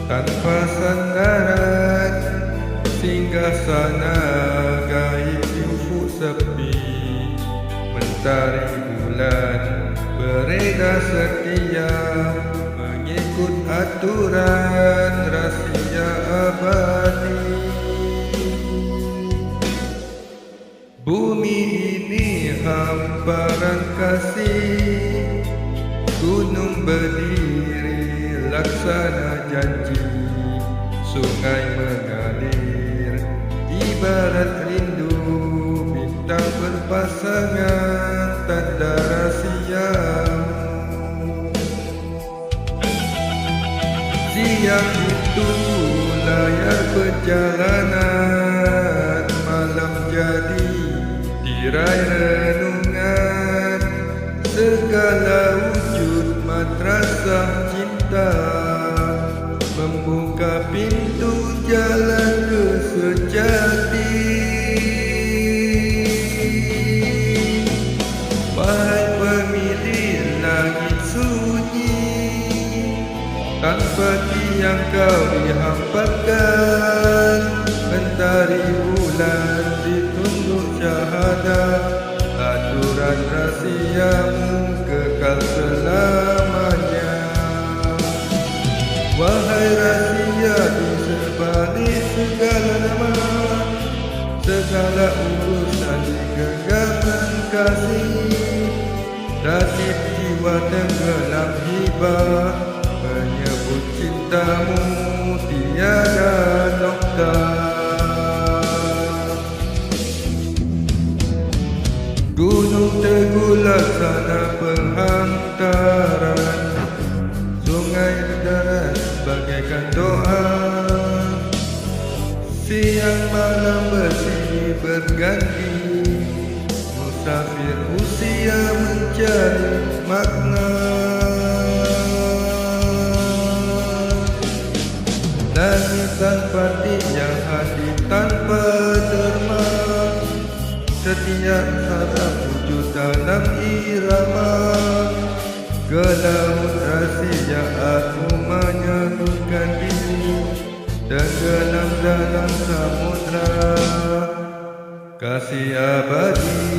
tanpa sandaran, singgah sana gaib di ufuk sepi. Mentari bulan beredar setia, mengikut aturan rahsia abadi. Bumi ini hamparan kasih, gunung berdiri laksana janji, sungai mengalir ibarat rindu, bintang berpasangan tanda rahsiamu. Siang itu layar perjalanan, malam jadi tirai renungan, segala wujud madrasah cinta, membuka pintu jalan ke sejati. Wahai pemilih langit sunyi, tanpa tiang kau dihampakan, mentari bulan ditunduk syahadat, aturan rahsiamu kekal selamanya. Wahai rahsia di sebalik segala nama, segala urusan di genggaman kasih, ratib jiwa tenggelam hibah, menyebut cintamu tiada nokta. Gunung Teguh laksana penghantaran, sungai darat bagaikan doa, siang malam bersih berganti, musafir usia mencari makna. Langit tanpa tiang, hati tanpa derma, setiap harap wujud dalam irama. Gelaut rahsia aku menyatukan diri, tenggelam dalam samudra kasih abadi.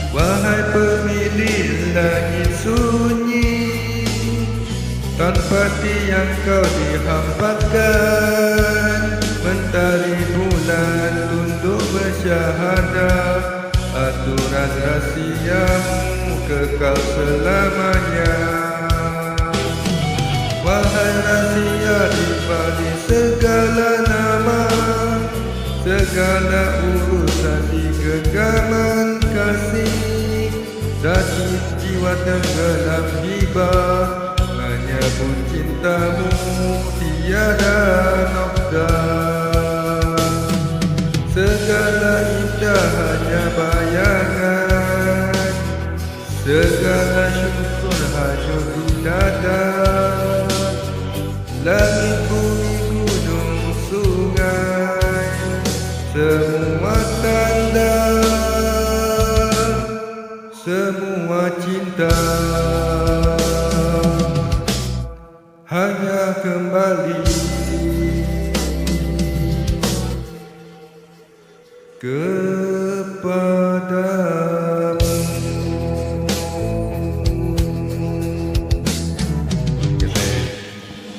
Wahai pemilih langit sunyi, tanpa tiang kau dihampakan, mentari bulan tunduk bersyahadat, aturan rahsiamu kekal selamanya. Wahai rahsia di balik segala nama, segala urusan di genggaman kasih, ratib jiwa tenggelam hibah, menyebut cintamu tiada nokta. Segala indah hanya bayangan, segala syukur hanyut di dada. Langit, bumi, gunung, sungai, semua tanda, semua cinta hanya kembali kepada